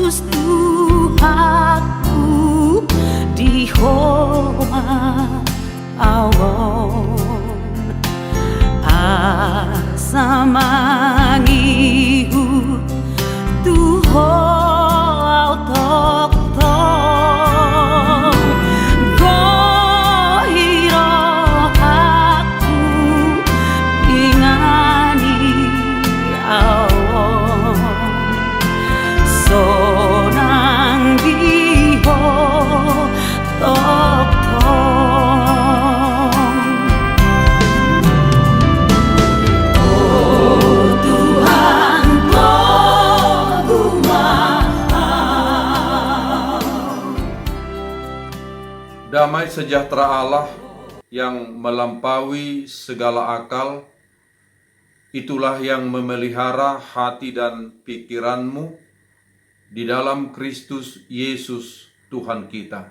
Yesus Tuhanku di Homa awon asamangihu Tuhan Damai sejahtera Allah yang melampaui segala akal, itulah yang memelihara hati dan pikiranmu di dalam Kristus Yesus Tuhan kita.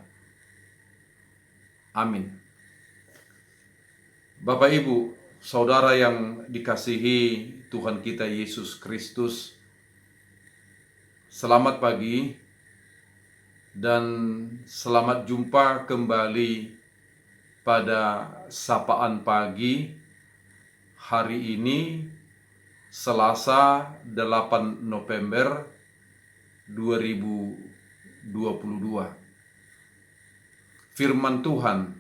Amin. Bapak, Ibu, Saudara yang dikasihi Tuhan kita Yesus Kristus, selamat pagi. Dan selamat jumpa kembali pada sapaan pagi hari ini, Selasa 8 November 2022. Firman Tuhan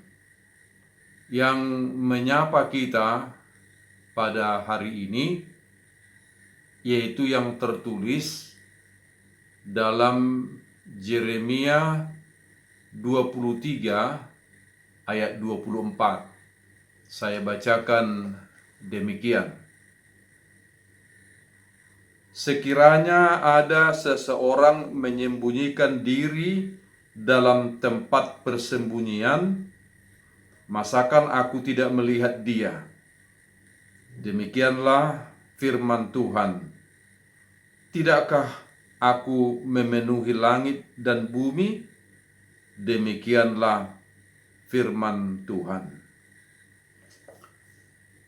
yang menyapa kita pada hari ini, yaitu yang tertulis dalam Yeremia 23 ayat 24. Saya bacakan demikian. Sekiranya ada seseorang menyembunyikan diri dalam tempat persembunyian, masakan aku tidak melihat dia? Demikianlah firman Tuhan. Tidakkah aku memenuhi langit dan bumi? Demikianlah firman Tuhan.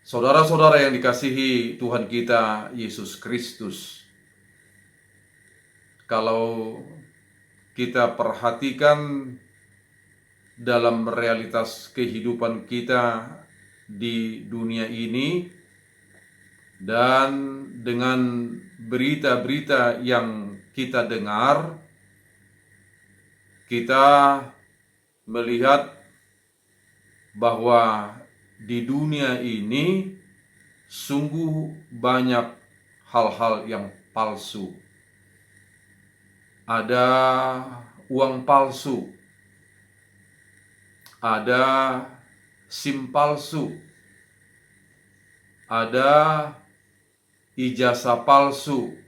Saudara-saudara yang dikasihi Tuhan kita Yesus Kristus, kalau kita perhatikan dalam realitas kehidupan kita di dunia ini, dan dengan berita-berita yang kita dengar, kita melihat bahwa di dunia ini sungguh banyak hal-hal yang palsu. Ada uang palsu, ada SIM palsu, ada ijazah palsu,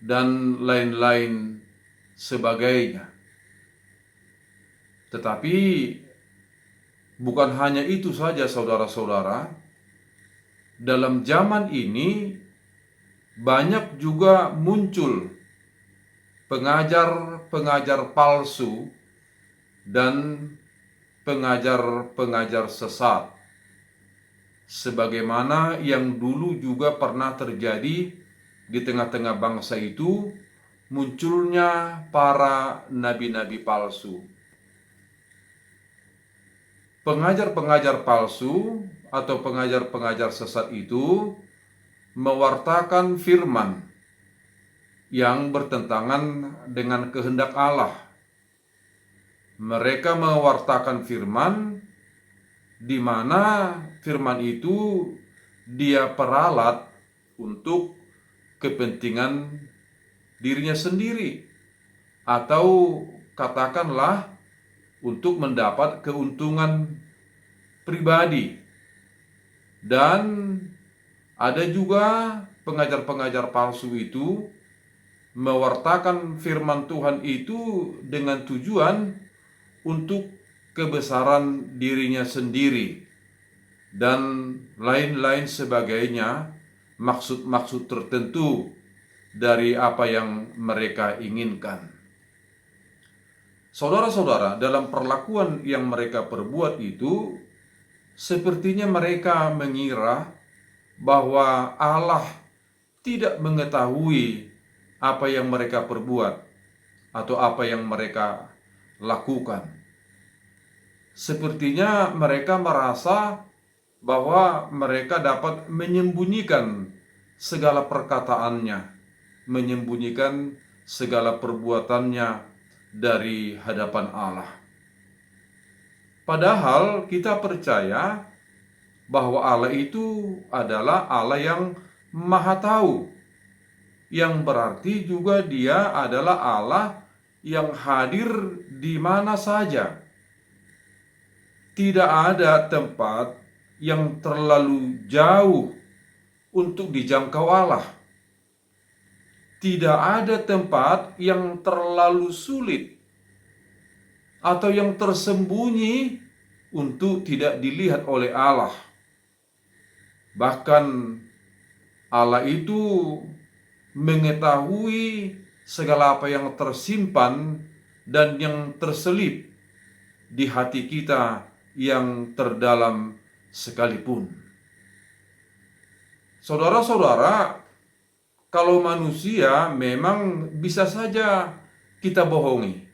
dan lain-lain sebagainya. Tetapi bukan hanya itu saja, saudara-saudara. Dalam zaman ini banyak juga muncul pengajar-pengajar palsu dan pengajar-pengajar sesat, sebagaimana yang dulu juga pernah terjadi di tengah-tengah bangsa itu, munculnya para nabi-nabi palsu. Pengajar-pengajar palsu atau pengajar-pengajar sesat itu mewartakan firman yang bertentangan dengan kehendak Allah. Mereka mewartakan firman di mana firman itu dia peralat untuk kepentingan dirinya sendiri, atau katakanlah untuk mendapat keuntungan pribadi. Dan ada juga pengajar-pengajar palsu itu mewartakan firman Tuhan itu dengan tujuan untuk kebesaran dirinya sendiri dan lain-lain sebagainya, maksud-maksud tertentu dari apa yang mereka inginkan. Saudara-saudara, dalam perlakuan yang mereka perbuat itu, sepertinya mereka mengira bahwa Allah tidak mengetahui apa yang mereka perbuat atau apa yang mereka lakukan. Sepertinya mereka merasa bahwa mereka dapat menyembunyikan segala perkataannya, menyembunyikan segala perbuatannya dari hadapan Allah. Padahal kita percaya bahwa Allah itu adalah Allah yang Maha Tahu, yang berarti juga Dia adalah Allah yang hadir di mana saja. Tidak ada tempat yang terlalu jauh untuk dijangkau Allah. Tidak ada tempat yang terlalu sulit atau yang tersembunyi untuk tidak dilihat oleh Allah. Bahkan Allah itu mengetahui segala apa yang tersimpan dan yang terselip di hati kita yang terdalam sekalipun. Saudara-saudara, kalau manusia memang bisa saja kita bohongi.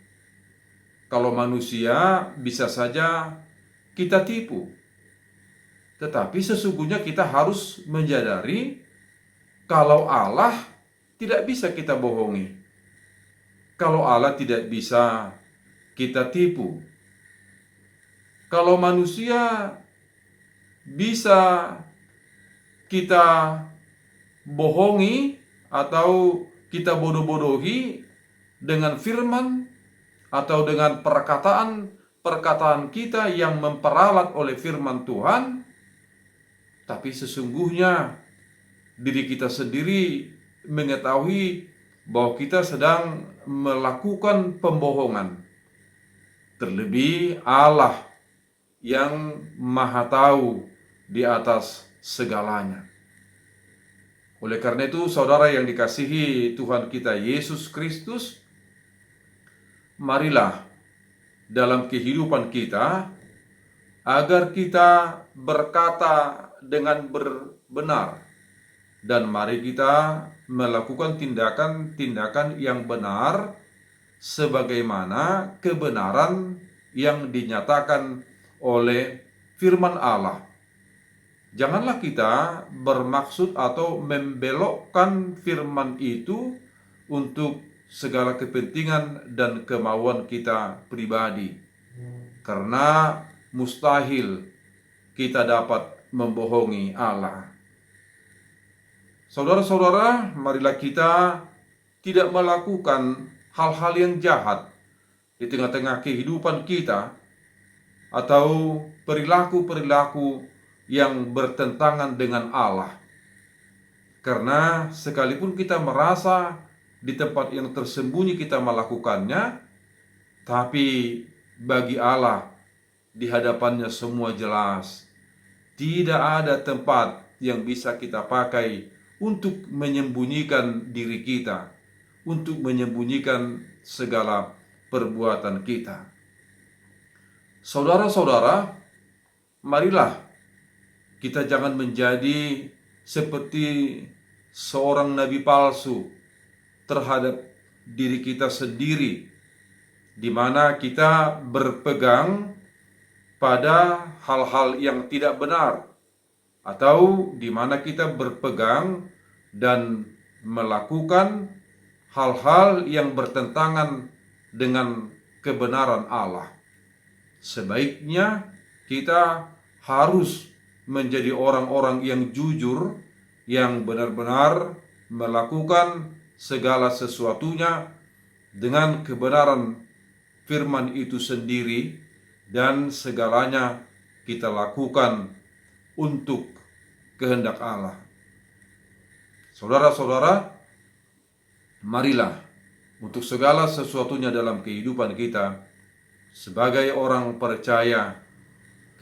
Kalau manusia bisa saja kita tipu. Tetapi sesungguhnya kita harus menyadari kalau Allah tidak bisa kita bohongi. Kalau Allah tidak bisa kita tipu. Kalau manusia bisa kita bohongi atau kita bodoh-bodohi dengan firman atau dengan perkataan kita yang memperalat oleh firman Tuhan, tapi sesungguhnya diri kita sendiri mengetahui bahwa kita sedang melakukan pembohongan. Terlebih Allah yang Maha Tahu di atas segalanya. Oleh karena itu, saudara yang dikasihi Tuhan kita Yesus Kristus, marilah dalam kehidupan kita agar kita berkata dengan benar, dan mari kita melakukan tindakan-tindakan yang benar sebagaimana kebenaran yang dinyatakan oleh firman Allah. Janganlah kita bermaksud atau membelokkan firman itu untuk segala kepentingan dan kemauan kita pribadi, karena mustahil kita dapat membohongi Allah. Saudara-saudara, marilah kita tidak melakukan hal-hal yang jahat di tengah-tengah kehidupan kita atau perilaku-perilaku yang bertentangan dengan Allah. Karena sekalipun kita merasa di tempat yang tersembunyi kita melakukannya, tapi bagi Allah di hadapannya semua jelas. Tidak ada tempat yang bisa kita pakai untuk menyembunyikan diri kita, untuk menyembunyikan segala perbuatan kita. Saudara-saudara, marilah kita jangan menjadi seperti seorang nabi palsu terhadap diri kita sendiri, di mana kita berpegang pada hal-hal yang tidak benar, atau di mana kita berpegang dan melakukan hal-hal yang bertentangan dengan kebenaran Allah. Sebaiknya kita harus menjadi orang-orang yang jujur, yang benar-benar melakukan segala sesuatunya dengan kebenaran firman itu sendiri, dan segalanya kita lakukan untuk kehendak Allah. Saudara-saudara, marilah untuk segala sesuatunya dalam kehidupan kita sebagai orang percaya,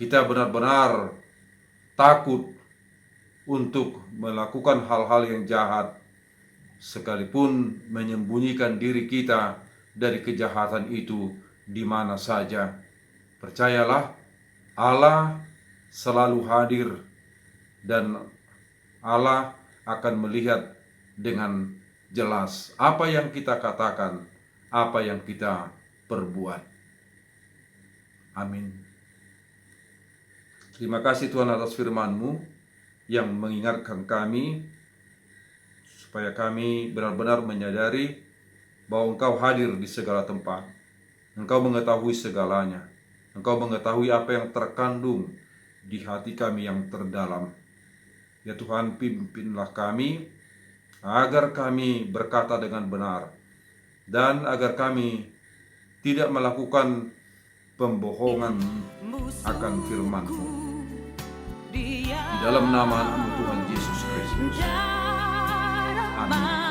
kita benar-benar takut untuk melakukan hal-hal yang jahat, sekalipun menyembunyikan diri kita dari kejahatan itu di mana saja. Percayalah, Allah selalu hadir dan Allah akan melihat dengan jelas apa yang kita katakan, apa yang kita perbuat. Amin. Terima kasih Tuhan atas firman-Mu yang mengingatkan kami supaya kami benar-benar menyadari bahwa Engkau hadir di segala tempat. Engkau mengetahui segalanya. Engkau mengetahui apa yang terkandung di hati kami yang terdalam. Ya Tuhan, pimpinlah kami agar kami berkata dengan benar dan agar kami tidak melakukan pembohongan akan firman-Mu. Di dalam nama Tuhan Yesus Kristus. Amin.